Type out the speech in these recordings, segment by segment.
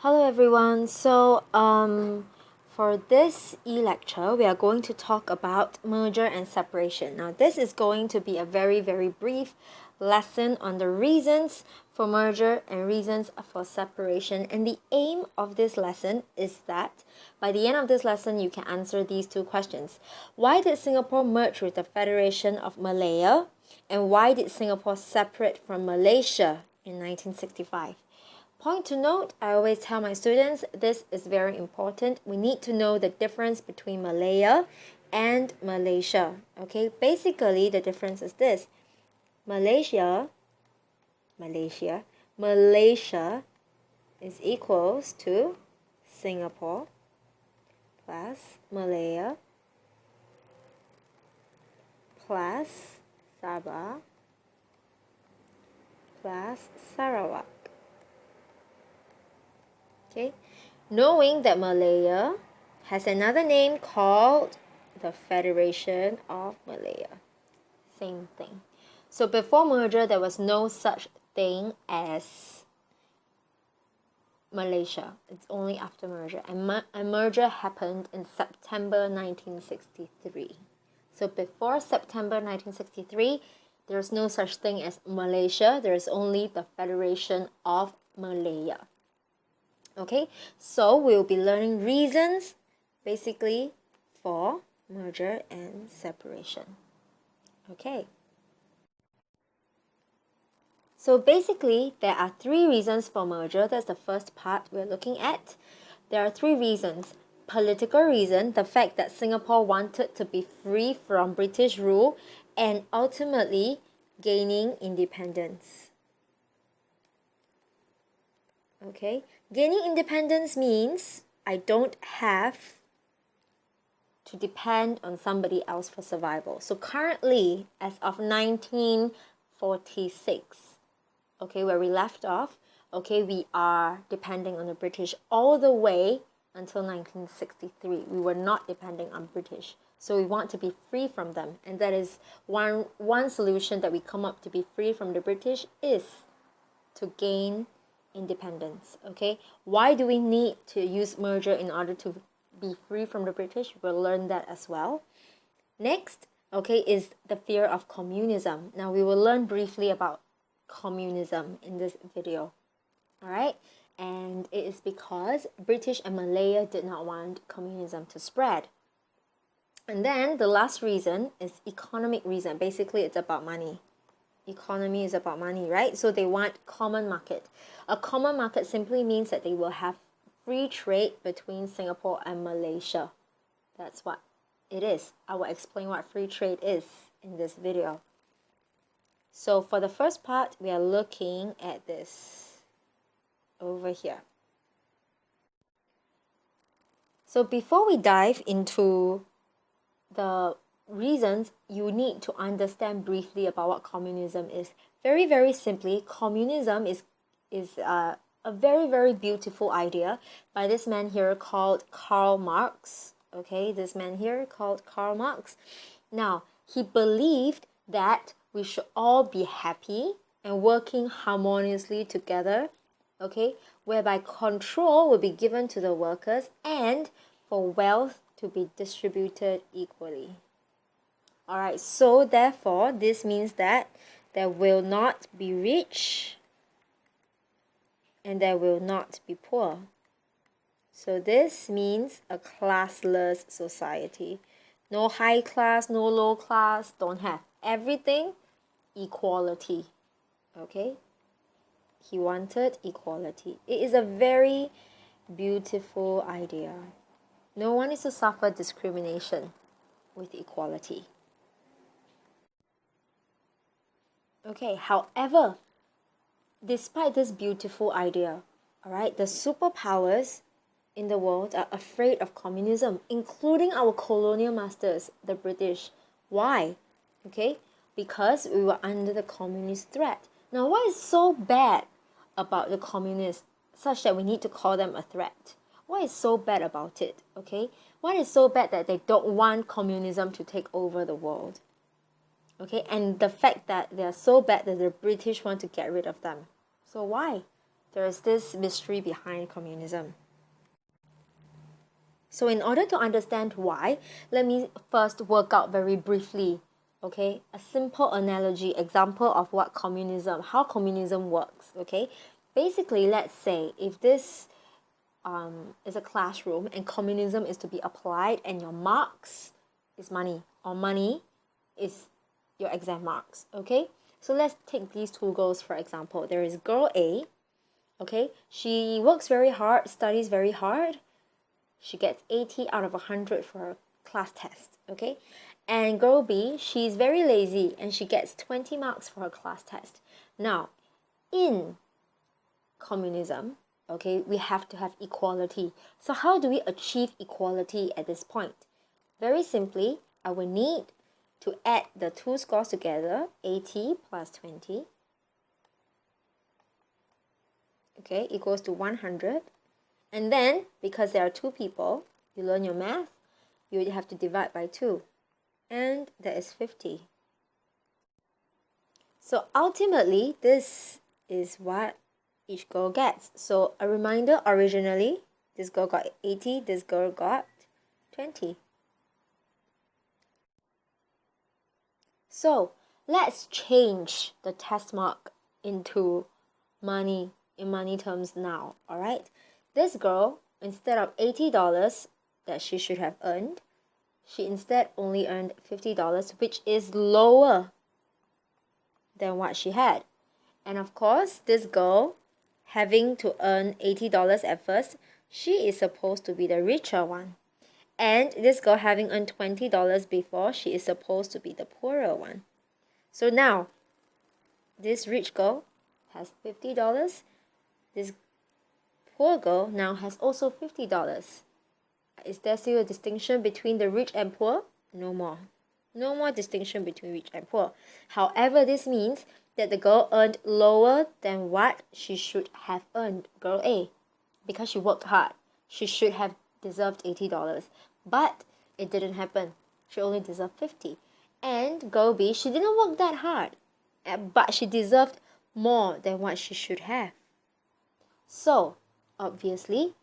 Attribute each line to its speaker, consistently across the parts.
Speaker 1: Hello everyone. For this e-lecture, we are going to talk about merger and separation. Now, this is going to be a very brief lesson on the reasons for merger and reasons for separation. And the aim of this lesson is that by the end of this lesson, you can answer these two questions. Why did Singapore merge with the Federation of Malaya? And why did Singapore separate from Malaysia in 1965? Point to note, I always tell my students this is very important. We need to know the difference between Malaya and Malaysia. Okay, basically the difference is this. Malaysia is equals to Singapore plus Malaya plus Sabah plus Sarawak. Okay, knowing that Malaya has another name called the Federation of Malaya. Same thing. So before merger, there was no such thing as Malaysia. It's only after merger. And merger happened in September 1963. So before September 1963, there's no such thing as Malaysia. There's only the Federation of Malaya. Okay, so we'll be learning reasons basically for merger and separation. Okay. So basically, there are three reasons for merger. That's the first part we're looking at. There are three reasons. Political reason, the fact that Singapore wanted to be free from British rule and ultimately gaining independence. Okay, gaining independence means I don't have to depend on somebody else for survival. So currently, as of 1946, okay, where we left off, okay, we are depending on the British all the way until 1963. We were not depending on British. So we want to be free from them. And that is one solution that we come up to be free from the British is to gain independence. Okay, why do we need to use merger in order to be free from the British? We'll learn that as well. Next, okay, is the fear of communism. Now we will learn briefly about communism in this video. All right, and it is because British and Malaya did not want communism to spread. And then the last reason is economic reason. Basically, it's about money. Economy is about money, right? So they want common market. A common market simply means that they will have free trade between Singapore and Malaysia. That's what it is. I will explain what free trade is in this video. So for the first part, we are looking at this over here. So before we dive into the reasons, you need to understand briefly about what communism is. Very simply, communism is a very beautiful idea by this man here called Karl Marx. Okay, this man here called Karl Marx. Now, he believed that we should all be happy and working harmoniously together, okay, whereby control will be given to the workers and for wealth to be distributed equally. Alright, so therefore, this means that there will not be rich and there will not be poor. So this means a classless society. No high class, no low class, don't have. Everything, equality. Okay? He wanted equality. It is a very beautiful idea. No one is to suffer discrimination with equality. Okay, however, despite this beautiful idea, alright, the superpowers in the world are afraid of communism, including our colonial masters, the British. Why? Okay, because we were under the communist threat. Now, what is so bad about the communists such that we need to call them a threat? What is so bad about it? Okay, what is so bad that they don't want communism to take over the world? Okay, and the fact that they are so bad that the British want to get rid of them. So why? There's this mystery behind communism. So in order to understand why, let me first work out very briefly, okay, a simple analogy, example of how communism works, okay. Basically, let's say if this is a classroom and communism is to be applied and your marks is money, or money is your exam marks, okay. So let's take these two girls for example. There is girl A, okay, she works very hard, studies very hard. She gets 80 out of 100 for her class test, okay? And girl B, she's very lazy and she gets 20 marks for her class test. Now, in communism, okay, we have to have equality. So how do we achieve equality at this point? Very simply, I will need to add the two scores together, 80 plus 20, okay, equals to 100. And then, because there are two people, you learn your math, you would have to divide by 2. And that is 50. So ultimately, this is what each girl gets. So a reminder, originally, this girl got 80, this girl got 20. So let's change the test mark into money, in money terms now, alright? This girl, instead of $80 that she should have earned, she instead only earned $50, which is lower than what she had. And of course, this girl, having to earn $80 at first, she is supposed to be the richer one. And this girl, having earned $20 before, she is supposed to be the poorer one. So now, this rich girl has $50. This poor girl now has also $50. Is there still a distinction between the rich and poor? No more. No more distinction between rich and poor. However, this means that the girl earned lower than what she should have earned, girl A, because she worked hard. She should have deserved $80. But it didn't happen. She only deserved 50. And girl B, she didn't work that hard, but she deserved more than what she should have. So, obviously,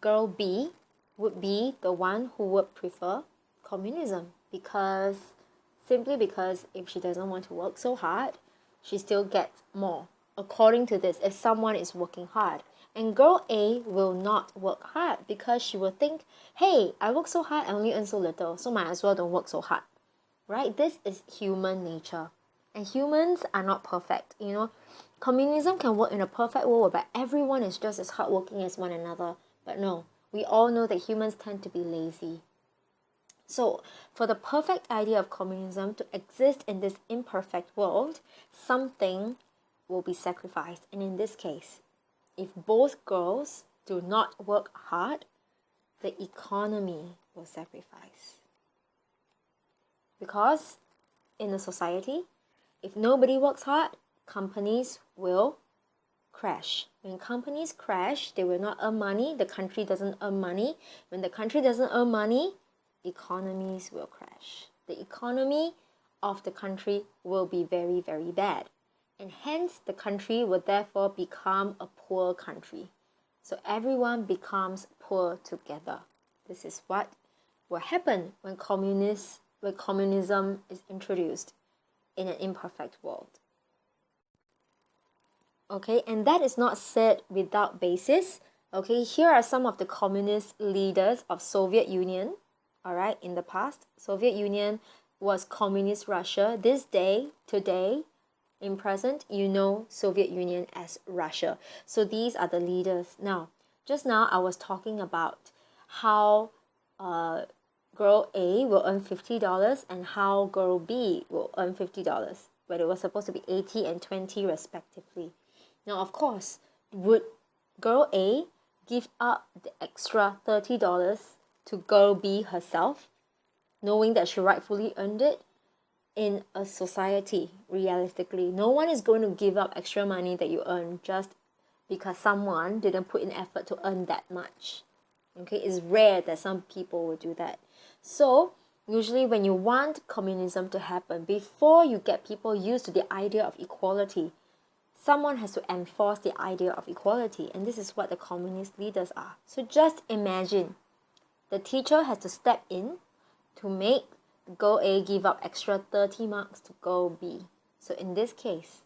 Speaker 1: girl B would be the one who would prefer communism simply because if she doesn't want to work so hard, she still gets more. According to this, if someone is working hard, and girl A will not work hard because she will think, hey, I work so hard, I only earn so little, so might as well don't work so hard. Right? This is human nature. And humans are not perfect, you know. Communism can work in a perfect world where everyone is just as hardworking as one another. But no, we all know that humans tend to be lazy. So, for the perfect idea of communism to exist in this imperfect world, something will be sacrificed. And in this case, if both girls do not work hard, the economy will sacrifice. Because in a society, if nobody works hard, companies will crash. When companies crash, they will not earn money. The country doesn't earn money. When the country doesn't earn money, economies will crash. The economy of the country will be very, very bad. And hence, the country will therefore become a poor country. So everyone becomes poor together. This is what will happen when communism is introduced in an imperfect world. Okay, and that is not said without basis. Okay, here are some of the communist leaders of Soviet Union. Alright, in the past, Soviet Union was communist Russia. Today, in present, you know Soviet Union as Russia. So these are the leaders. Now, just now I was talking about how girl A will earn $50 and how girl B will earn $50, but it was supposed to be 80 and 20 respectively. Now, of course, would girl A give up the extra $30 to girl B herself, knowing that she rightfully earned it? In a society, realistically, no one is going to give up extra money that you earn just because someone didn't put in effort to earn that much. Okay, it's rare that some people will do that. So, usually when you want communism to happen, before you get people used to the idea of equality, someone has to enforce the idea of equality, and this is what the communist leaders are. So just imagine the teacher has to step in to make girl A give up extra 30 marks to girl B. So in this case,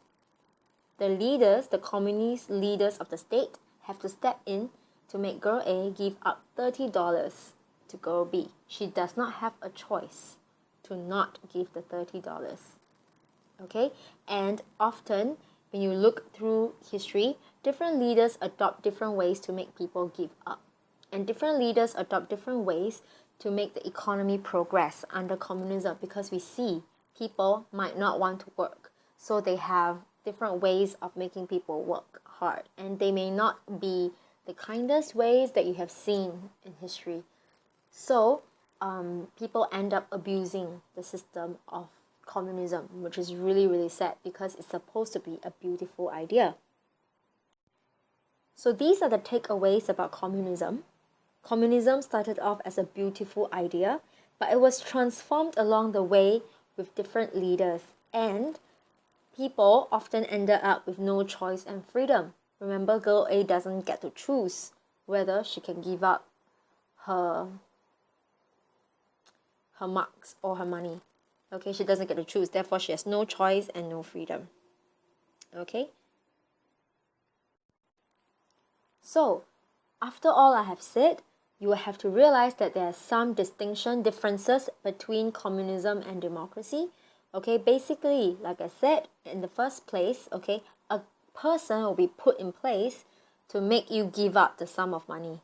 Speaker 1: the leaders, the communist leaders of the state, have to step in to make girl A give up $30 to girl B. She does not have a choice to not give the $30. Okay? And often, when you look through history, different leaders adopt different ways to make people give up. And different leaders adopt different ways to make the economy progress under communism, because we see people might not want to work. So they have different ways of making people work hard. And they may not be the kindest ways that you have seen in history. So people end up abusing the system of communism, which is really, really sad because it's supposed to be a beautiful idea. So these are the takeaways about communism. Communism started off as a beautiful idea, but it was transformed along the way with different leaders, and people often ended up with no choice and freedom. Remember, girl A doesn't get to choose whether she can give up her marks or her money. Okay, she doesn't get to choose. Therefore, she has no choice and no freedom. Okay? So, after all I have said, you will have to realize that there are some differences between communism and democracy. Okay, basically, like I said, in the first place, okay, a person will be put in place to make you give up the sum of money.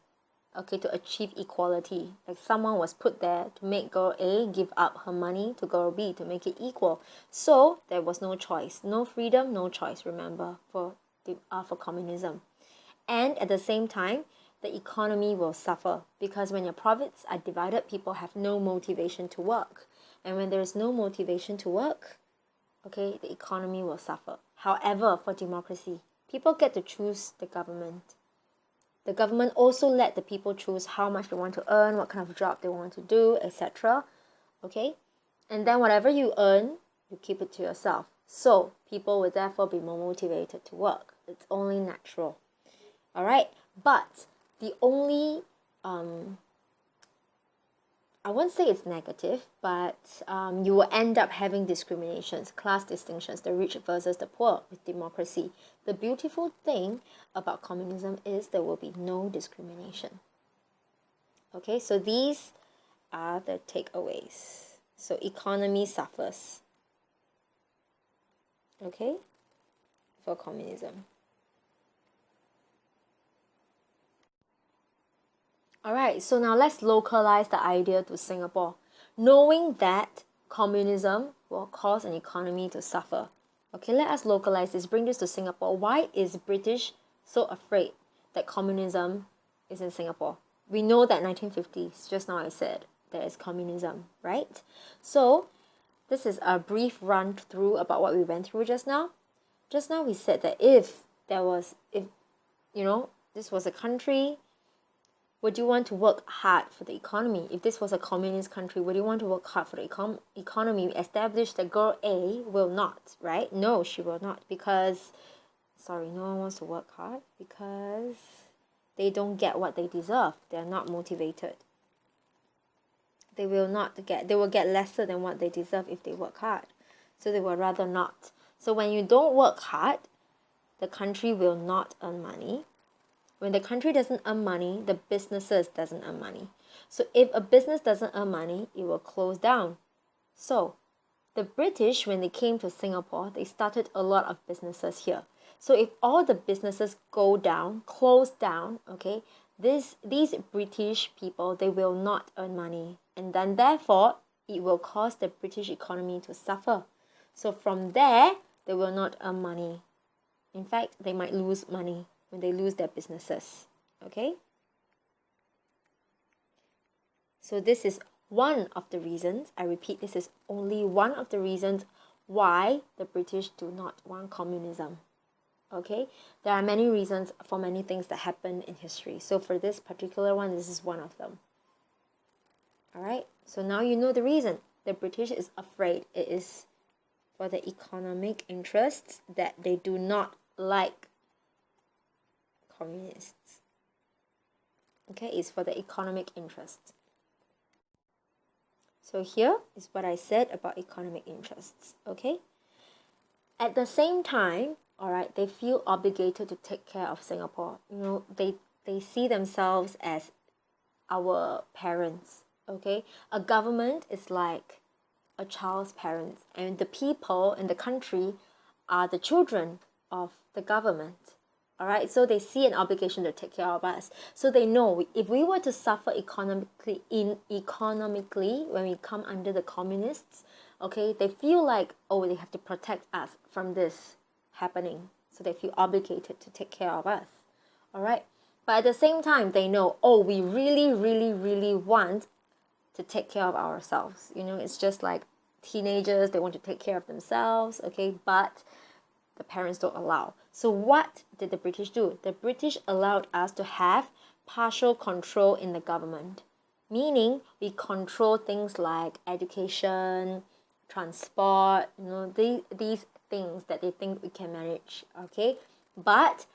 Speaker 1: Okay, to achieve equality. Like someone was put there to make girl A give up her money to girl B to make it equal. So there was no choice, no freedom, no choice. Remember, for communism, and at the same time, the economy will suffer because when your profits are divided, people have no motivation to work, and when there is no motivation to work, okay, the economy will suffer. However, for democracy, people get to choose the government. The government also let the people choose how much they want to earn, what kind of job they want to do, etc. Okay? And then whatever you earn, you keep it to yourself. So people will therefore be more motivated to work. It's only natural. Alright? But the only, I won't say it's negative, but you will end up having discriminations, class distinctions, the rich versus the poor with democracy. The beautiful thing about communism is there will be no discrimination. Okay, so these are the takeaways. So economy suffers. Okay, for communism. Alright, so now let's localize the idea to Singapore. Knowing that communism will cause an economy to suffer. Okay, let us localize this, bring this to Singapore. Why is British so afraid that communism is in Singapore? We know that 1950s, just now I said, there is communism, right? So, this is a brief run through about what we went through just now. Just now we said that if this was a country, would you want to work hard for the economy? If this was a communist country, would you want to work hard for the economy? We established that girl A will not, right? No, she will not because, no one wants to work hard because they don't get what they deserve. They are not motivated. They will get lesser than what they deserve if they work hard. So they would rather not. So when you don't work hard, the country will not earn money. When the country doesn't earn money, the businesses doesn't earn money. So if a business doesn't earn money, it will close down. So the British, when they came to Singapore, they started a lot of businesses here. So if all the businesses go down, close down, okay, these British people, they will not earn money. And then therefore, it will cause the British economy to suffer. So from there, they will not earn money. In fact, they might lose money when they lose their businesses. Okay? So this is one of the reasons, I repeat, this is only one of the reasons why the British do not want communism. Okay? There are many reasons for many things that happen in history. So for this particular one, this is one of them. Alright? So now you know the reason. The British is afraid. It is for the economic interests that they do not like communists. Okay, it's for the economic interests. So here is what I said about economic interests. Okay, at the same time, all right, they feel obligated to take care of Singapore. You know, they see themselves as our parents. Okay, a government is like a child's parents, and the people in the country are the children of the government. All right, so they see an obligation to take care of us. So they know if we were to suffer economically when we come under the communists, okay, they feel like, oh, they have to protect us from this happening. So they feel obligated to take care of us. All right, but at the same time, they know, oh, we really, really, really want to take care of ourselves. You know, it's just like teenagers, they want to take care of themselves, okay, but the parents don't allow. So what did the British do? The British allowed us to have partial control in the government, meaning we control things like education, transport, you know, these things that they think we can manage, okay? But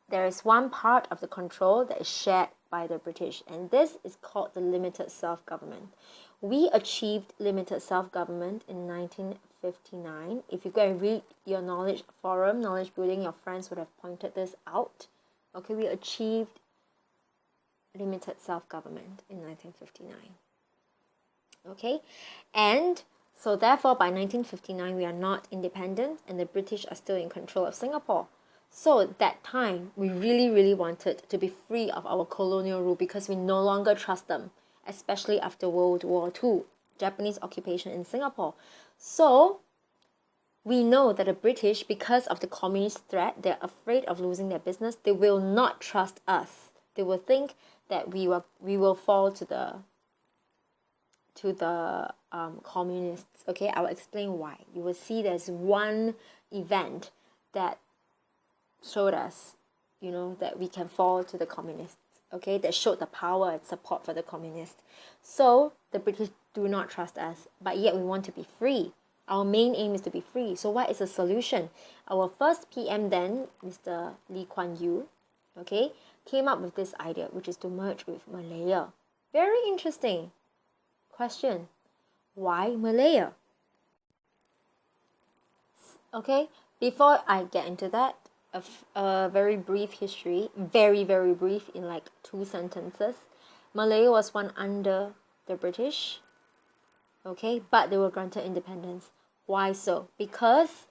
Speaker 1: there is one part of the control that is shared by the British, and this is called the limited self-government. We achieved limited self-government in 1959. If you go and read your knowledge forum, knowledge building, your friends would have pointed this out. Okay, we achieved limited self-government in 1959. Okay, and so therefore by 1959 we are not independent and the British are still in control of Singapore. So at that time, we really, really wanted to be free of our colonial rule because we no longer trust them, especially after World War II, Japanese occupation in Singapore. So we know that the British, because of the communist threat, they're afraid of losing their business. They will not trust us. They will think that we will fall to the communists. Okay, I will explain why. You will see there's one event that showed us, you know, that we can fall to the communists, okay, that showed the power and support for the communists. So the British do not trust us, but yet we want to be free. Our main aim is to be free. So what is the solution? Our first PM then, Mr. Lee Kuan Yew, okay, came up with this idea, which is to merge with Malaya. Very interesting question. Why Malaya? Okay, before I get into that, a very brief history, very, very brief in like 2 sentences. Malaya was one under the British, okay, but they were granted independence. Why so? Because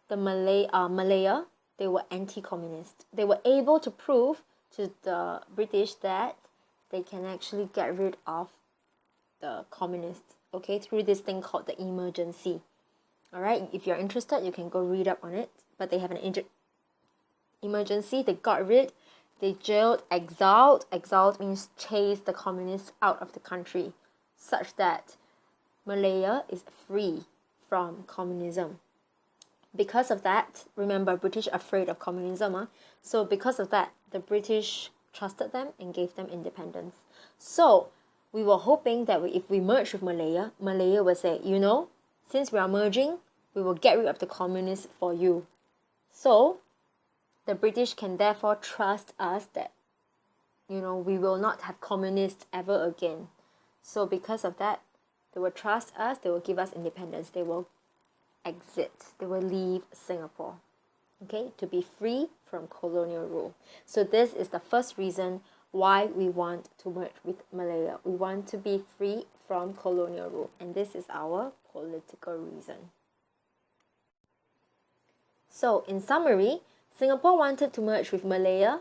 Speaker 1: the Malaya, they were anti-communist. They were able to prove to the British that they can actually get rid of the communists, okay, through this thing called the emergency. All right, if you're interested, you can go read up on it. But they have an emergency. They got rid, they jailed, exiled. Exiled means chased the communists out of the country, such that Malaya is free from communism. Because of that, remember, British are afraid of communism. So because of that, the British trusted them and gave them independence. So we were hoping that if we merge with Malaya, Malaya will say, you know, since we are merging, we will get rid of the communists for you. So the British can therefore trust us that, you know, we will not have communists ever again. So because of that, they will trust us, they will give us independence, they will exit, they will leave Singapore, okay, to be free from colonial rule. So this is the first reason why we want to merge with Malaya. We want to be free from colonial rule, and this is our political reason. So in summary, Singapore wanted to merge with Malaya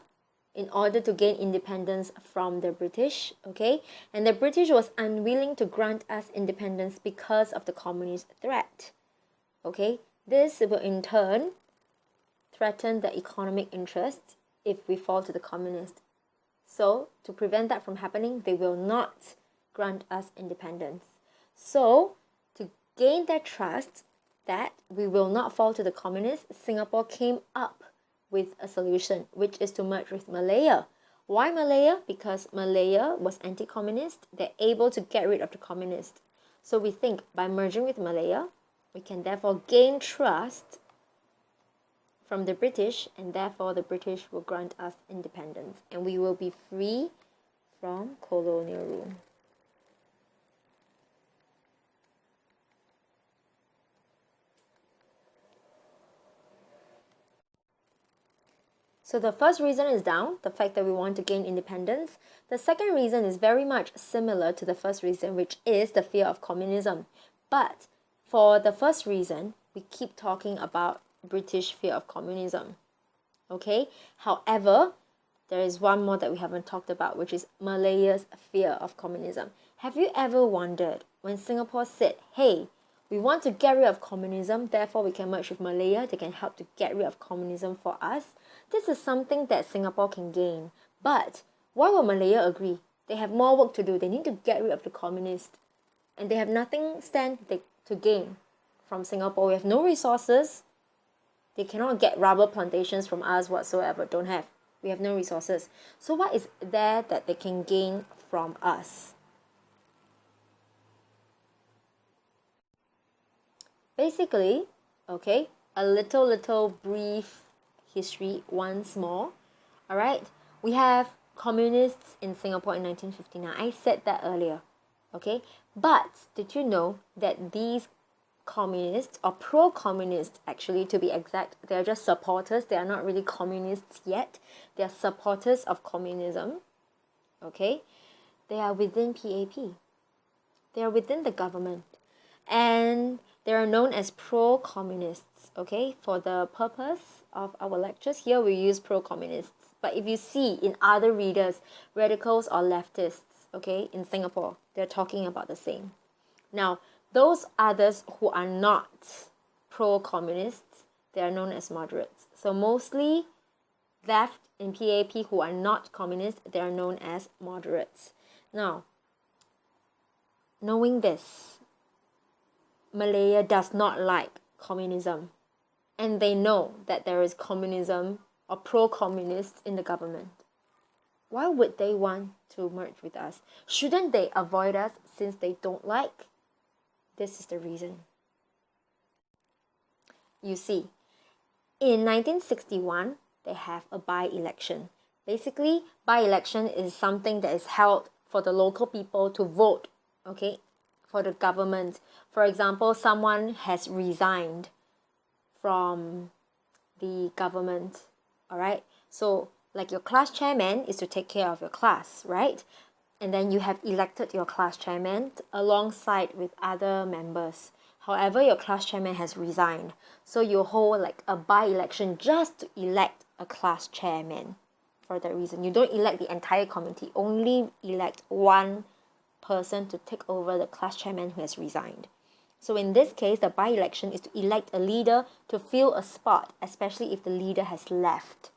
Speaker 1: in order to gain independence from the British, okay? And the British was unwilling to grant us independence because of the communist threat, okay? This will in turn threaten the economic interests if we fall to the communists. So to prevent that from happening, they will not grant us independence. So to gain their trust that we will not fall to the communists, Singapore came up with a solution, which is to merge with Malaya. Why Malaya? Because Malaya was anti-communist. They're able to get rid of the communists. So we think by merging with Malaya, we can therefore gain trust from the British, and therefore the British will grant us independence and we will be free from colonial rule. So the first reason is down, the fact that we want to gain independence. The second reason is very much similar to the first reason, which is the fear of communism. But for the first reason, we keep talking about British fear of communism. Okay? However, there is one more that we haven't talked about, which is Malaya's fear of communism. Have you ever wondered when Singapore said, hey, we want to get rid of communism, therefore we can merge with Malaya, they can help to get rid of communism for us? This is something that Singapore can gain. But why will Malaya agree? They have more work to do. They need to get rid of the communists. And they have nothing to gain from Singapore. We have no resources. They cannot get rubber plantations from us whatsoever. Don't have. We have no resources. So what is there that they can gain from us? Basically, okay, a little brief history once more. All right, we have communists in Singapore in 1959. I said that earlier. Okay, but did you know that these communists, or pro-communists actually to be exact, they are just supporters, they are not really communists yet, they are supporters of communism. Okay, they are within PAP, they are within the government, and they are known as pro-communists. Okay, for the purpose of our lectures here we use pro-communists, but if you see in other readers, radicals or leftists, okay, in Singapore, they're talking about the same. Now, those others who are not pro-communists, they are known as moderates. So mostly left in PAP who are not communist, they are known as moderates. Now, knowing this, Malaya does not like communism, and they know that there is communism or pro-communists in the government. Why would they want to merge with us? Shouldn't they avoid us since they don't like? This is the reason. You see, in 1961, they have a by-election. Basically, by-election is something that is held for the local people to vote, okay, for the government. For example, someone has resigned from the government, all right? So, like your class chairman is to take care of your class, right? And then you have elected your class chairman alongside with other members. However, your class chairman has resigned. So you hold like a by-election just to elect a class chairman. For that reason, you don't elect the entire committee, only elect one person to take over the class chairman who has resigned. So in this case, the by-election is to elect a leader to fill a spot, especially if the leader has left,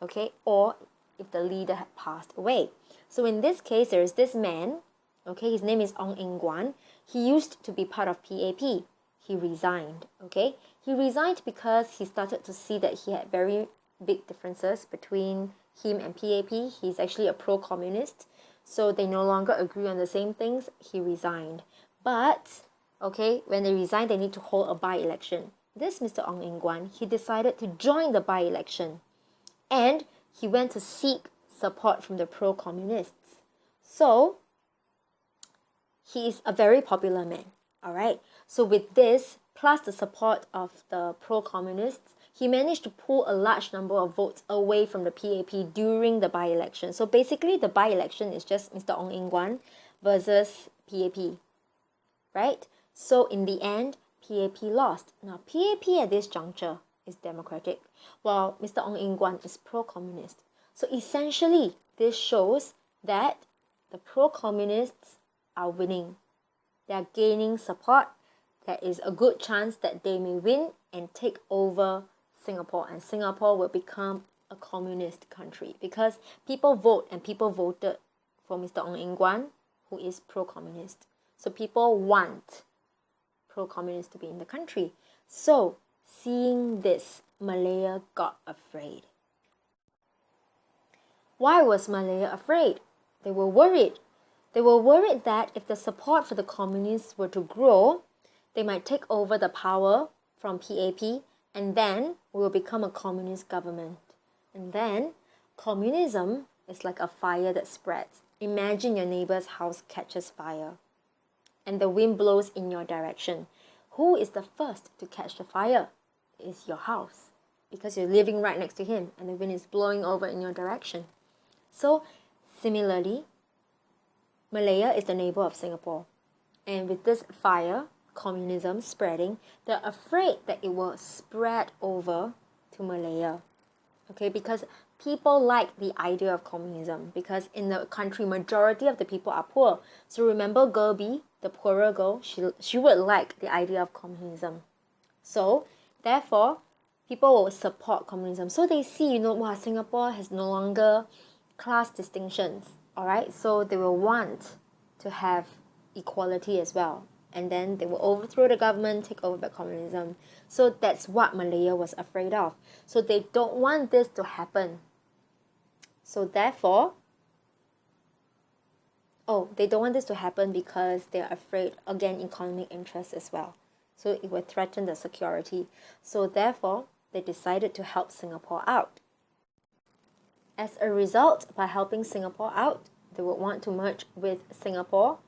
Speaker 1: okay, or if the leader had passed away. So in this case, there is this man, okay, his name is Ong Eng Guan. He used to be part of PAP. He resigned, okay. He resigned because he started to see that he had very big differences between him and PAP. He's actually a pro-communist, so they no longer agree on the same things. He resigned. But, okay, when they resigned, they need to hold a by-election. This Mr. Ong Eng Guan, he decided to join the by-election. And he went to seek support from the pro-communists. So, he is a very popular man, alright? So with this, plus the support of the pro-communists, he managed to pull a large number of votes away from the PAP during the by-election. So basically, the by-election is just Mr. Ong Eng Guan versus PAP, right? So in the end, PAP lost. Now, PAP at this juncture is democratic, while Mr. Ong Eng Guan is pro-communist. So essentially, this shows that the pro-communists are winning. They are gaining support. There is a good chance that they may win and take over Singapore, and Singapore will become a communist country because people vote, and people voted for Mr. Ong Eng Guan, who is pro-communist. So people want pro-communist to be in the country. So seeing this, Malaya got afraid. Why was Malaya afraid? They were worried. They were worried that if the support for the communists were to grow, they might take over the power from PAP And then we will become a communist government. And then communism is like a fire that spreads. Imagine your neighbor's house catches fire and the wind blows in your direction. Who is the first to catch the fire? It's your house, because you're living right next to him and the wind is blowing over in your direction. So similarly, Malaya is the neighbor of Singapore. And with this fire, communism spreading, they're afraid that it will spread over to Malaya. Okay, because people like the idea of communism, because in the country, majority of the people are poor. So remember Gerby, the poorer girl, she would like the idea of communism. So therefore, people will support communism. So they see, wow, Singapore has no longer class distinctions. Alright, so they will want to have equality as well. And then they will overthrow the government, take over by communism. So that's what Malaya was afraid of. So they don't want this to happen. So therefore, they don't want this to happen because they're afraid, again, economic interests as well. So it would threaten the security. So therefore, they decided to help Singapore out. As a result, by helping Singapore out, they would want to merge with Singapore,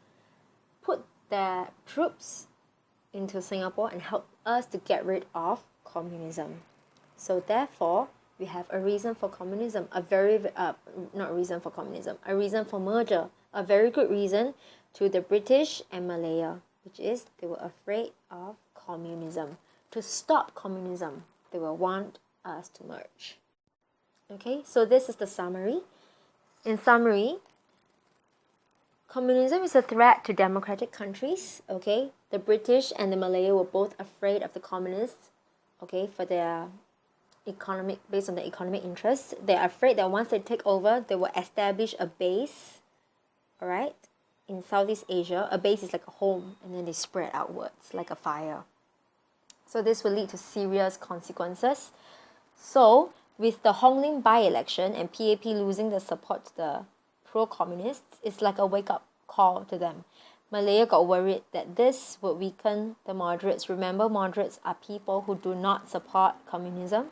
Speaker 1: put their troops into Singapore and help us to get rid of communism. So therefore, we have a reason for communism, a reason for merger, a very good reason to the British and Malaya, which is they were afraid of communism. To stop communism, they will want us to merge. Okay, so this is the summary. In summary, communism is a threat to democratic countries. Okay, the British and the Malaya were both afraid of the communists. Okay, for their based on their economic interests. They're afraid that once they take over, they will establish a base. All right, in Southeast Asia, a base is like a home, and then they spread outwards like a fire. So this will lead to serious consequences. So with the Hong Lim by-election and PAP losing the support to the pro-communists, it's like a wake-up call to them. Malaya got worried that this would weaken the moderates. Remember, moderates are people who do not support communism.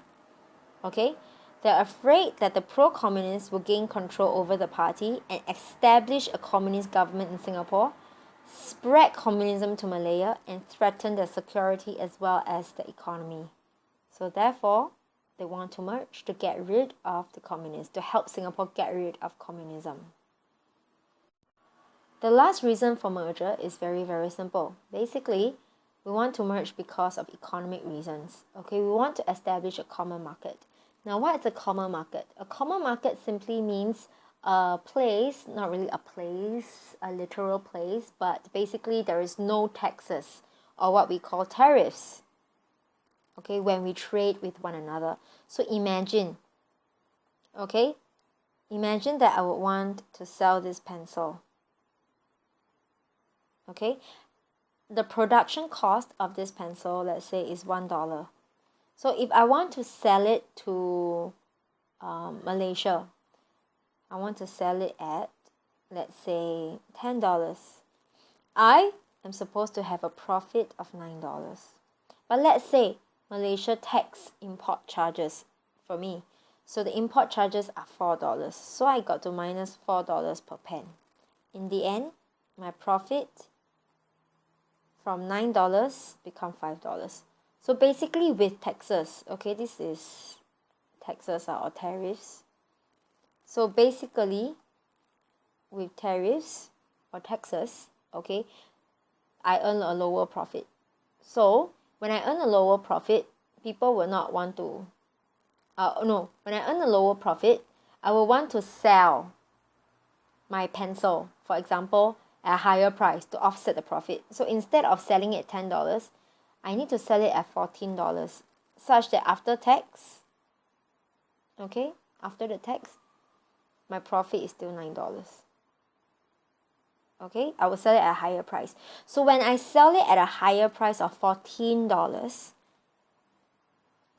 Speaker 1: Okay? They're afraid that the pro-communists will gain control over the party and establish a communist government in Singapore, spread communism to Malaya, and threaten their security as well as the economy. So therefore, they want to merge to get rid of the communists, to help Singapore get rid of communism. The last reason for merger is very, very simple. Basically, we want to merge because of economic reasons. Okay, we want to establish a common market. Now, what is a common market? A common market simply means a place, not really a place, a literal place, but basically there is no taxes or what we call tariffs. Okay, when we trade with one another. So imagine that I would want to sell this pencil. Okay, the production cost of this pencil, let's say, is $1. So if I want to sell it to Malaysia, I want to sell it at, let's say, $10. I am supposed to have a profit of $9. But let's say Malaysia tax import charges for me. So the import charges are $4. So I got to minus $4 per pen. In the end, my profit from $9 become $5. So basically with taxes, okay, this is taxes or tariffs. So basically with tariffs or taxes, okay, I earn a lower profit. So when I earn a lower profit, people will not want to, when I earn a lower profit, I will want to sell my pencil, for example, at a higher price to offset the profit. So instead of selling it at $10, I need to sell it at $14, such that after tax, okay, after the tax, my profit is still $9. Okay, I will sell it at a higher price. So when I sell it at a higher price of $14,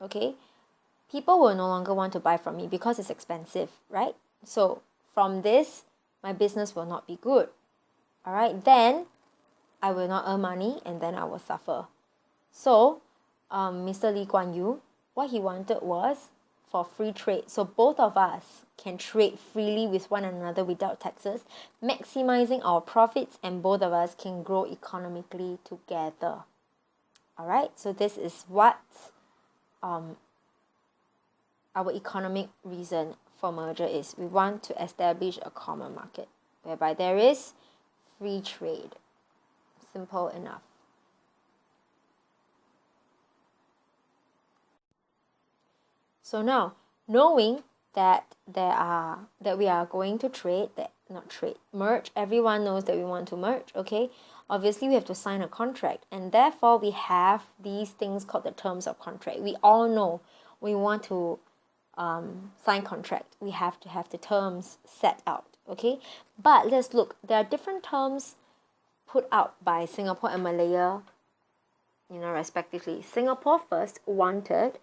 Speaker 1: okay, people will no longer want to buy from me because it's expensive, right? So from this, my business will not be good. All right, then I will not earn money and then I will suffer. So Mr. Lee Kuan Yew, What he wanted was for free trade. So both of us can trade freely with one another without taxes, maximizing our profits, and both of us can grow economically together. Alright, so this is what our economic reason for merger is. We want to establish a common market whereby there is free trade. Simple enough. So now, knowing that we are going to merge, everyone knows that we want to merge, okay? Obviously, we have to sign a contract, and therefore we have these things called the terms of contract. We all know we want to sign contract. We have to have the terms set out, okay? But let's look. There are different terms put out by Singapore and Malaya, respectively. Singapore first wanted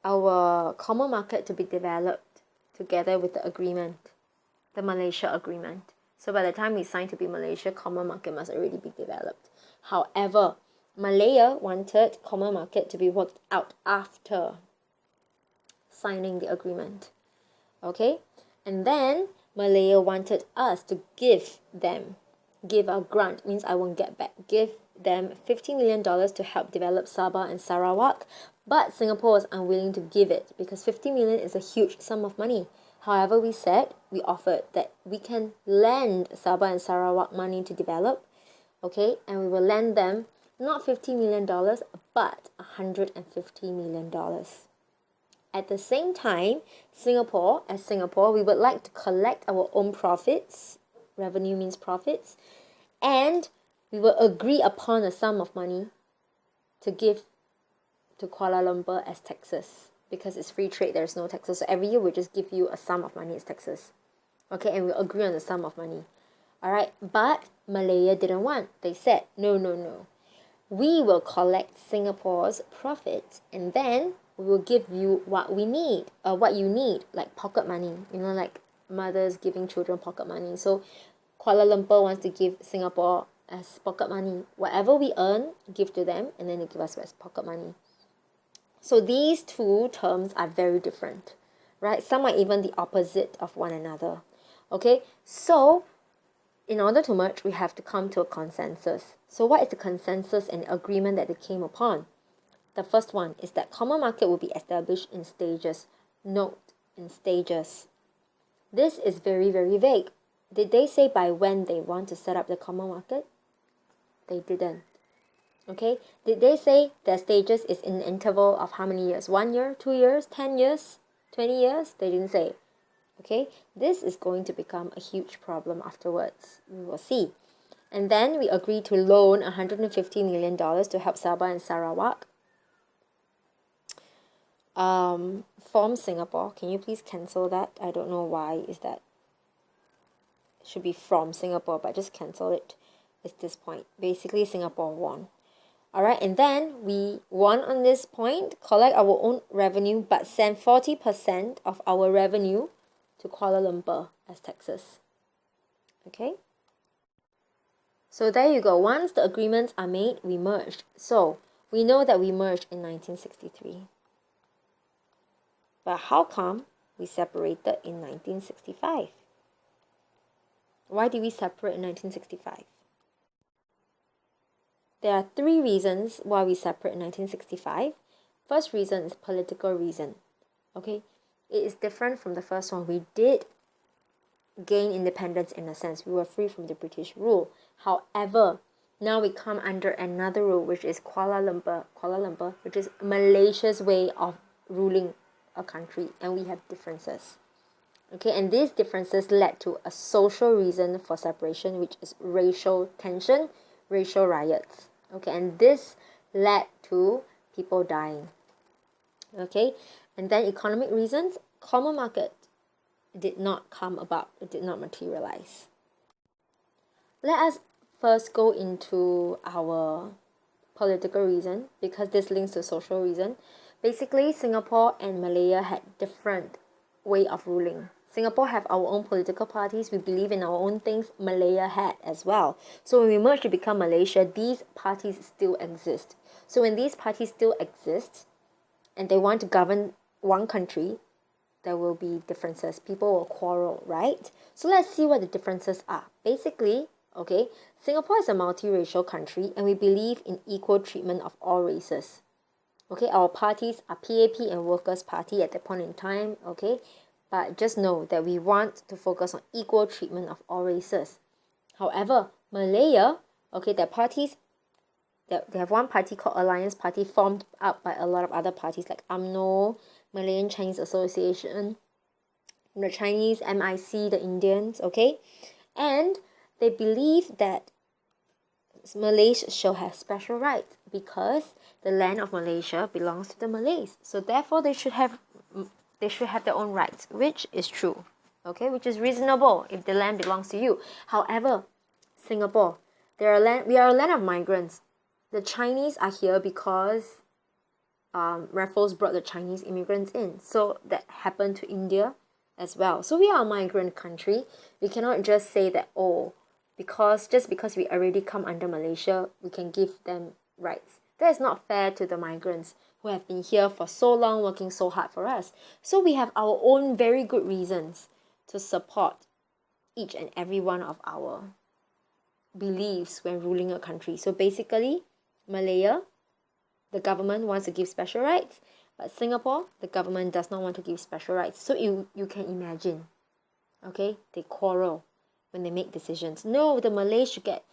Speaker 1: our common market to be developed together with the agreement, the Malaysia agreement. So by the time we sign to be Malaysia, common market must already be developed. However, Malaya wanted common market to be worked out after signing the agreement. Okay? And then Malaya wanted us to give a grant, means I won't get back, give them $50 million to help develop Sabah and Sarawak, but Singapore was unwilling to give it because 50 million is a huge sum of money. However, we offered that we can lend Sabah and Sarawak money to develop, okay, and we will lend them not $50 million, but $150 million. At the same time, Singapore, we would like to collect our own profits. Revenue means profits, and we will agree upon a sum of money to give to Kuala Lumpur as taxes, because it's free trade, there's no taxes. So every year we'll just give you a sum of money as taxes. Okay, and we'll agree on the sum of money. Alright, but Malaya didn't want. They said, no. We will collect Singapore's profits, and then we will give you what you need, like pocket money, like mothers giving children pocket money. So Kuala Lumpur wants to give Singapore as pocket money. Whatever we earn, give to them, and then they give us as pocket money. So these two terms are very different, right? Some are even the opposite of one another. Okay, so in order to merge, we have to come to a consensus. So what is the consensus and agreement that they came upon? The first one is that common market will be established in stages. Note, in stages. This is very, very vague. Did they say by when they want to set up the common market? They didn't. Okay, did they say their stages is in an interval of how many years? 1 year, 2 years, 10 years, 20 years? They didn't say. Okay, this is going to become a huge problem afterwards. We will see. And then we agreed to loan $150 million to help Sabah and Sarawak from Singapore. Can you please cancel that? I don't know why is that. It should be from Singapore, but just cancel it. It's this point. Basically, Singapore won. Alright, and then we won on this point, collect our own revenue, but send 40% of our revenue to Kuala Lumpur as taxes. Okay? So there you go. Once the agreements are made, we merged. So we know that we merged in 1963. But how come we separated in 1965? Why did we separate in 1965? There are 3 reasons why we separate in 1965. First reason is political reason. Okay, it is different from the first one. We did gain independence in a sense. We were free from the British rule. However, now we come under another rule, which is Kuala Lumpur, which is Malaysia's way of ruling a country, and we have differences. Okay, and these differences led to a social reason for separation, which is racial tension, racial riots. Okay, and this led to people dying. Okay, and then economic reasons, common market did not come about, it did not materialize. Let us first go into our political reason, because this links to social reason. Basically, Singapore and Malaya had different way of ruling. Singapore have our own political parties. We believe in our own things. Malaya had as well. So when we merged to become Malaysia, these parties still exist. So when these parties still exist, and they want to govern one country, there will be differences. People will quarrel, right? So let's see what the differences are. Basically, okay, Singapore is a multiracial country and we believe in equal treatment of all races. Okay, our parties are PAP and Workers' Party at that point in time, okay? But just know that we want to focus on equal treatment of all races. However, Malaya, okay, their parties, they have one party called Alliance Party formed up by a lot of other parties like UMNO, Malayan Chinese Association, the Chinese, MIC, the Indians, okay? And they believe that Malaysia shall have special rights because the land of Malaysia belongs to the Malays. So therefore they should have their own rights, which is true. Okay, which is reasonable if the land belongs to you. However, Singapore, we are a land of migrants. The Chinese are here because Raffles brought the Chinese immigrants in. So that happened to India as well. So we are a migrant country. We cannot just say that, just because we already come under Malaysia, we can give them rights. That is not fair to the migrants who have been here for so long, working so hard for us. So we have our own very good reasons to support each and every one of our beliefs when ruling a country. So basically, Malaya, the government wants to give special rights, but Singapore, the government does not want to give special rights. So you can imagine, okay, they quarrel when they make decisions. No, the Malays should get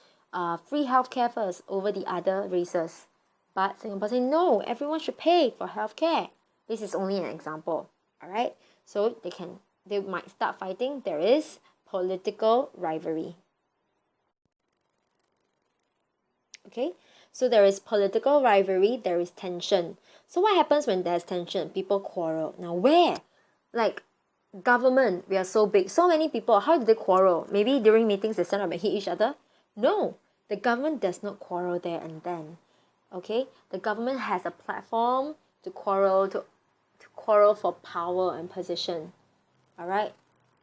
Speaker 1: free healthcare first over the other races. But Singapore say, no, everyone should pay for healthcare. This is only an example, all right? So they might start fighting. There is political rivalry. Okay, so there is political rivalry, there is tension. So what happens when there's tension? People quarrel. Now where? Like government, we are so big, so many people, how do they quarrel? Maybe during meetings they stand up and hit each other? No, the government does not quarrel there and then. Okay, the government has a platform to quarrel for power and position. All right,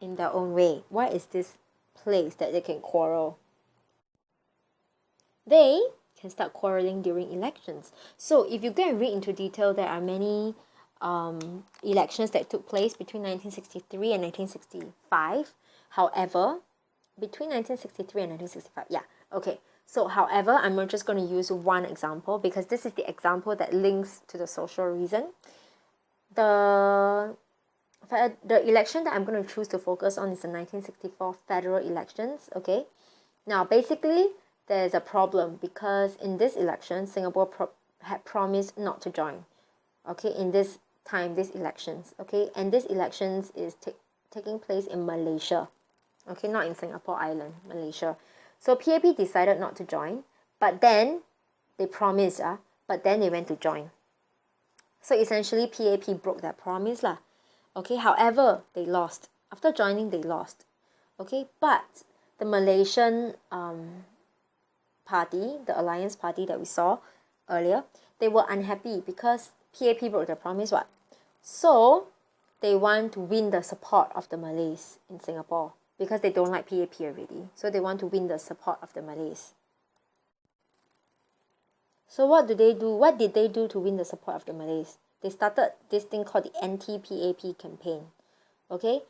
Speaker 1: in their own way. What is this place that they can quarrel? They can start quarreling during elections. So if you go and read into detail, there are many elections that took place between 1963 and 1965. However, between 1963 and 1965, yeah, okay. So however, I'm just going to use one example because this is the example that links to the social reason. The election that I'm going to choose to focus on is the 1964 federal elections, okay? Now, basically, there's a problem because in this election, Singapore had promised not to join, okay, in this time, these elections, okay? And this elections is taking place in Malaysia, okay, not in Singapore Island, Malaysia. So PAP decided not to join, but then they promised, but then they went to join. So essentially, PAP broke that promise lah. Okay, however, they lost. After joining, they lost. Okay, but the Malaysian party, the Alliance Party that we saw earlier, they were unhappy because PAP broke the promise, what? So they want to win the support of the Malays in Singapore because they don't like PAP already. So they want to win the support of the Malays. So what did they do? What did they do to win the support of the Malays? They started this thing called the anti-PAP campaign. Okay,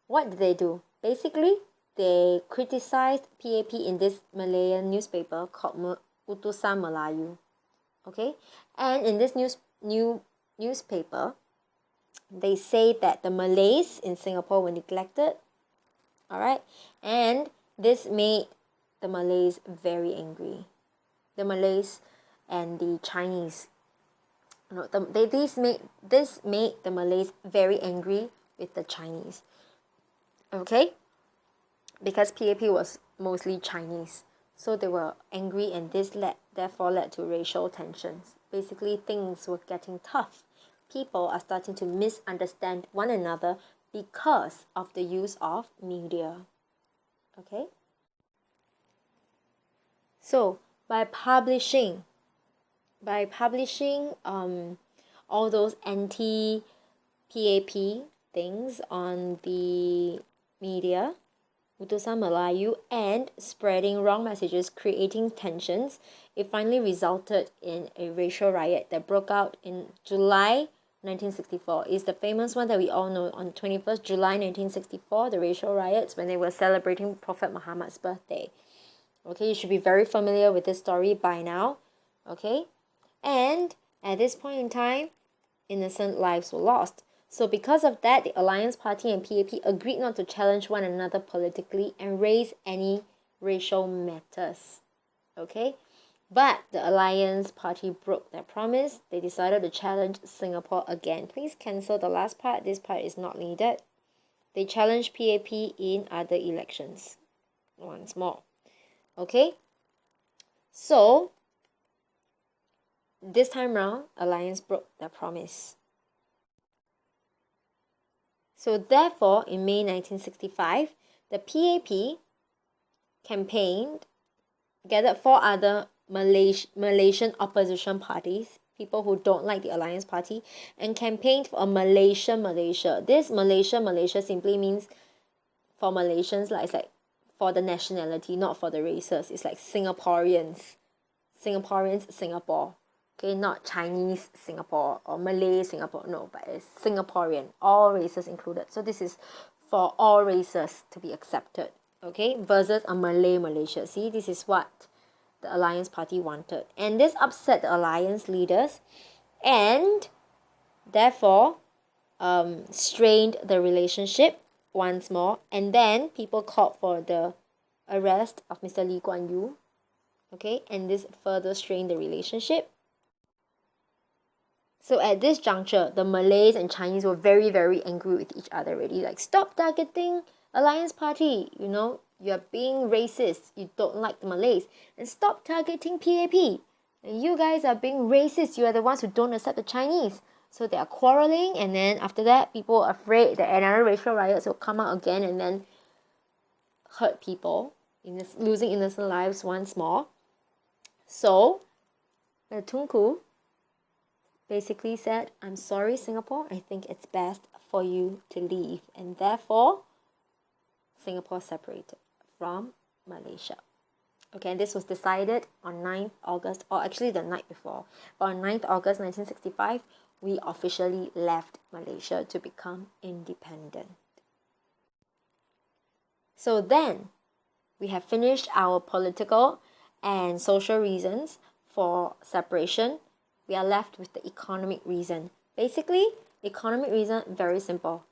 Speaker 1: what did they do? Basically, they criticized PAP in this Malayan newspaper called Utusan Melayu. Okay, and in this newspaper, they say that the Malays in Singapore were neglected. All right, and this made the Malays very angry. The Malays and the Chinese. No, this made the Malays very angry with the Chinese. Okay, because PAP was mostly Chinese, so they were angry, and this therefore led to racial tensions. Basically, things were getting tough. People are starting to misunderstand one another because of the use of media. Okay, so by publishing all those anti-PAP things on the media, Utusan Melayu, and spreading wrong messages, creating tensions, it finally resulted in a racial riot that broke out in July 1964 is the famous one that we all know. On 21st July 1964, the racial riots when they were celebrating Prophet Muhammad's birthday. Okay, you should be very familiar with this story by now. Okay, and at this point in time, innocent lives were lost. So because of that, the Alliance Party and PAP agreed not to challenge one another politically and raise any racial matters. Okay, but the Alliance Party broke their promise. They decided to challenge Singapore again. Please cancel the last part. This part is not needed. They challenged PAP in other elections once more. Okay, so this time round, Alliance broke their promise. So therefore, in May 1965, the PAP campaigned, gathered 4 other Malaysian opposition parties, people who don't like the Alliance Party, and campaigned for a Malaysia. This Malaysia simply means for Malaysians, like it's like for the nationality, not for the races. It's like Singaporeans, Singapore. Okay, not Chinese Singapore or Malay Singapore, no, but it's Singaporean, all races included. So this is for all races to be accepted, okay, versus a Malay Malaysia. See, this is what the Alliance Party wanted. And this upset the Alliance leaders and therefore strained the relationship once more. And then people called for the arrest of Mr. Lee Kuan Yew, okay, and this further strained the relationship. So at this juncture, the Malays and Chinese were very, very angry with each other already. Like, stop targeting Alliance Party, you know, you're being racist, you don't like the Malays. And stop targeting PAP. And you guys are being racist, you are the ones who don't accept the Chinese. So they are quarreling, and then after that, people are afraid that another racial riots will come out again and then hurt people, losing innocent lives once more. So, the Tunku basically said, I'm sorry, Singapore, I think it's best for you to leave. And therefore, Singapore separated from Malaysia. Okay, and this was decided on 9th August, or actually the night before. But on 9th August 1965, we officially left Malaysia to become independent. So then, we have finished our political and social reasons for separation. We are left with the economic reason. Basically, economic reason, very simple.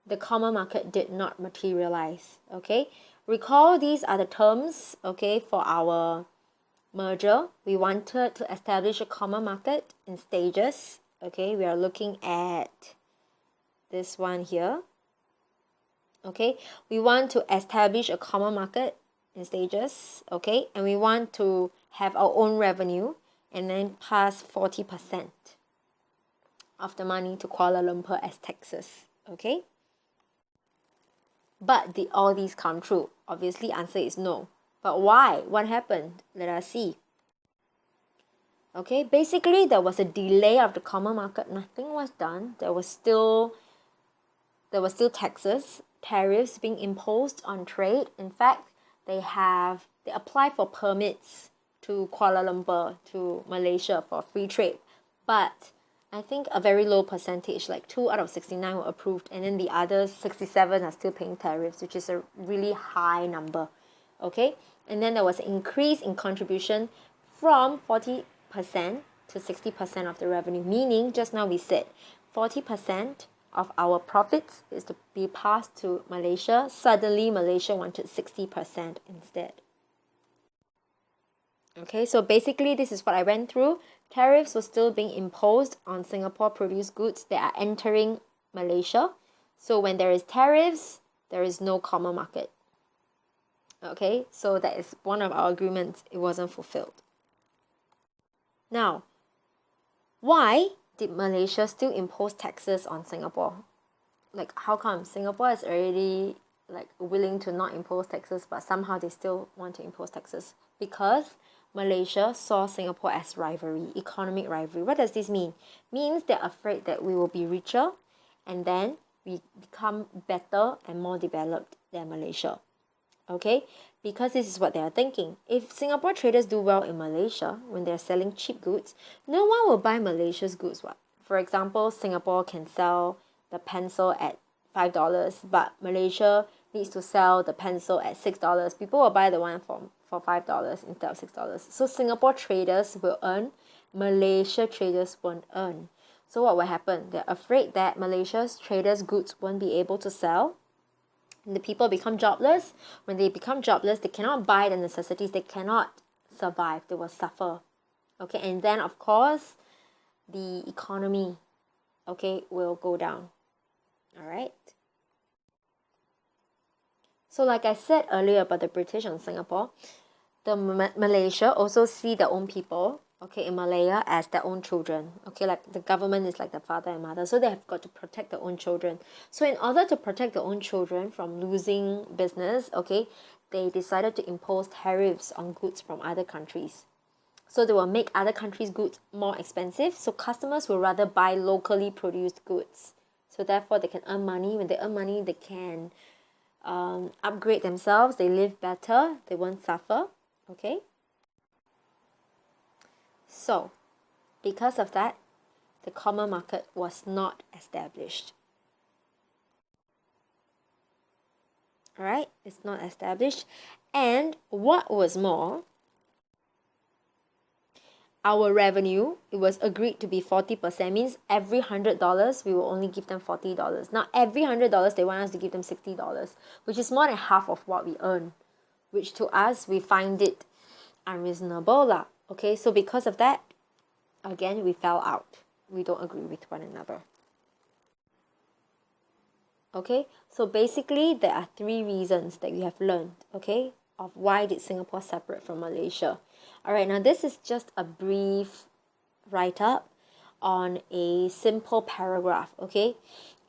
Speaker 1: The common market did not materialize, okay? Recall these are the terms, okay, for our merger. We wanted to establish a common market in stages, okay? We are looking at this one here, okay? We want to establish a common market in stages, okay? And we want to have our own revenue and then pass 40% of the money to Kuala Lumpur as taxes, okay? But did all these come true? Obviously, answer is no. But why? What happened? Let us see. Okay, basically there was a delay of the common market. Nothing was done. There was still taxes, tariffs being imposed on trade. In fact, they applied for permits to Kuala Lumpur, to Malaysia for free trade. But I think a very low percentage, like 2 out of 69 were approved, and then the other 67 are still paying tariffs, which is a really high number, okay? And then there was an increase in contribution from 40% to 60% of the revenue, meaning just now we said 40% of our profits is to be passed to Malaysia. Suddenly, Malaysia wanted 60% instead. Okay, so basically this is what I went through. Tariffs were still being imposed on Singapore-produced goods that are entering Malaysia. So when there is tariffs, there is no common market. Okay, so that is one of our agreements. It wasn't fulfilled. Now, why did Malaysia still impose taxes on Singapore? Like, how come Singapore is already like willing to not impose taxes, but somehow they still want to impose taxes? Because Malaysia saw Singapore as rivalry, economic rivalry. What does this mean? Means they're afraid that we will be richer and then we become better and more developed than Malaysia. Okay? Because this is what they are thinking. If Singapore traders do well in Malaysia when they're selling cheap goods, no one will buy Malaysia's goods, what? for example, Singapore can sell the pencil at $5, but Malaysia needs to sell the pencil at $6. People will buy the one for $5 instead of $6. So Singapore traders will earn, Malaysia traders won't earn. So what will happen? They're afraid that Malaysia's traders' goods won't be able to sell. The people become jobless. When they become jobless, they cannot buy the necessities. They cannot survive. They will suffer. Okay, and then of course, the economy, okay, will go down. All right. So like I said earlier about the British and Singapore, the Malaysia also see their own people, okay, in Malaya as their own children. Okay, like the government is like the father and mother, so they have got to protect their own children. So in order to protect their own children from losing business, okay, they decided to impose tariffs on goods from other countries. So they will make other countries' goods more expensive, so customers will rather buy locally produced goods. So therefore they can earn money. When they earn money, they can upgrade themselves, they live better, they won't suffer. Okay, so because of that, the common market was not established. All right, it's not established. And what was more, our revenue, it was agreed to be 40%, means every $100 we will only give them $40. Now every $100 they want us to give them $60, which is more than half of what we earn, which to us we find it unreasonable lah. Okay, so because of that, again we fell out. We don't agree with one another. Okay, so basically there are 3 reasons that we have learned, okay, of why did Singapore separate from Malaysia. Alright, now this is just a brief write-up on a simple paragraph, okay,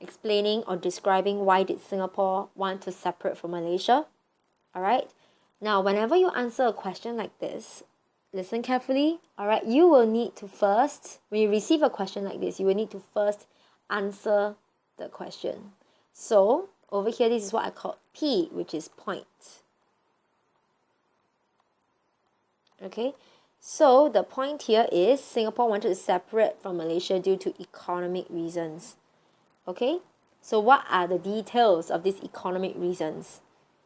Speaker 1: explaining or describing why did Singapore want to separate from Malaysia. Alright, now whenever you answer a question like this, listen carefully. Alright, you will need to first, when you receive a question like this, you will need to first answer the question. So over here, this is what I call P, which is point. Okay, so the point here is Singapore wanted to separate from Malaysia due to economic reasons. Okay, so what are the details of these economic reasons?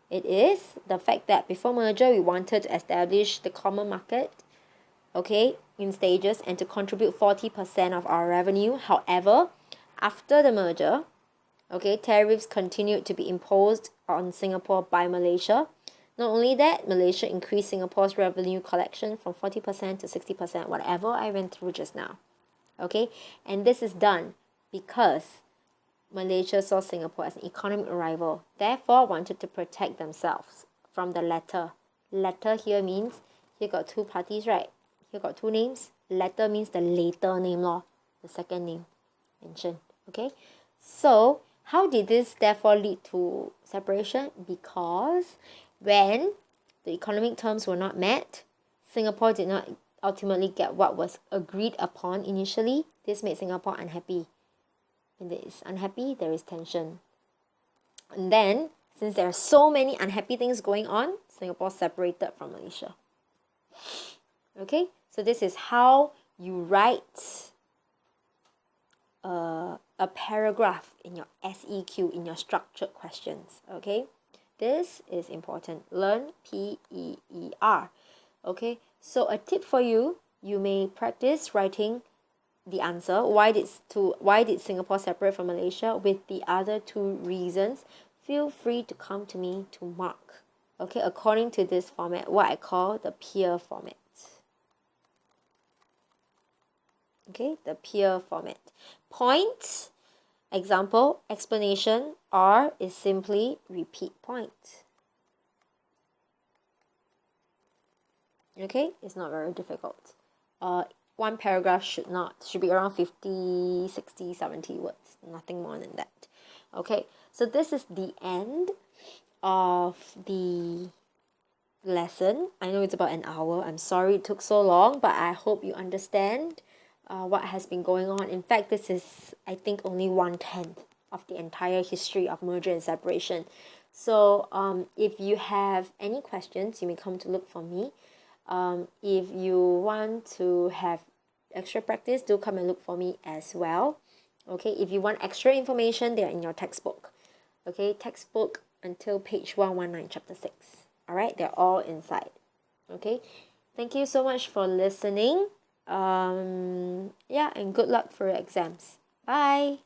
Speaker 1: It is the fact that before merger, we wanted to establish the common market, okay, in stages and to contribute 40% of our revenue. However, after the merger, okay, tariffs continued to be imposed on Singapore by Malaysia. Not only that, Malaysia increased Singapore's revenue collection from 40% to 60%, whatever I went through just now. Okay, and this is done because Malaysia saw Singapore as an economic rival, therefore wanted to protect themselves from the latter. Latter here means, here got 2 parties, right? Here got 2 names. Latter means the later name law, the second name mentioned. Okay, so how did this therefore lead to separation? Because when the economic terms were not met, Singapore did not ultimately get what was agreed upon initially. This made Singapore unhappy. When there is unhappy, there is tension. And then, since there are so many unhappy things going on, Singapore separated from Malaysia. Okay, so this is how you write a paragraph in your SEQ, in your structured questions. Okay, this is important. Learn PEER. Okay, so a tip for you, you may practice writing the answer, why did Singapore separate from Malaysia, with the other 2 reasons. Feel free to come to me to mark, okay, according to this format, what I call the PEER format. Okay, the PEER format. Point, example, explanation, R is simply repeat point. Okay, it's not very difficult. One paragraph should be around 50, 60, 70 words, nothing more than that. Okay, so this is the end of the lesson. I know it's about an hour. I'm sorry it took so long, but I hope you understand what has been going on. In fact, this is, I think, only 1/10 of the entire history of merger and separation. So if you have any questions, you may come to look for me. If you want to have extra practice, do come and look for me as well. Okay, if you want extra information, they are in your textbook. Okay, textbook until page 119, chapter 6. Alright, they're all inside. Okay, thank you so much for listening. Yeah, and good luck for your exams. Bye.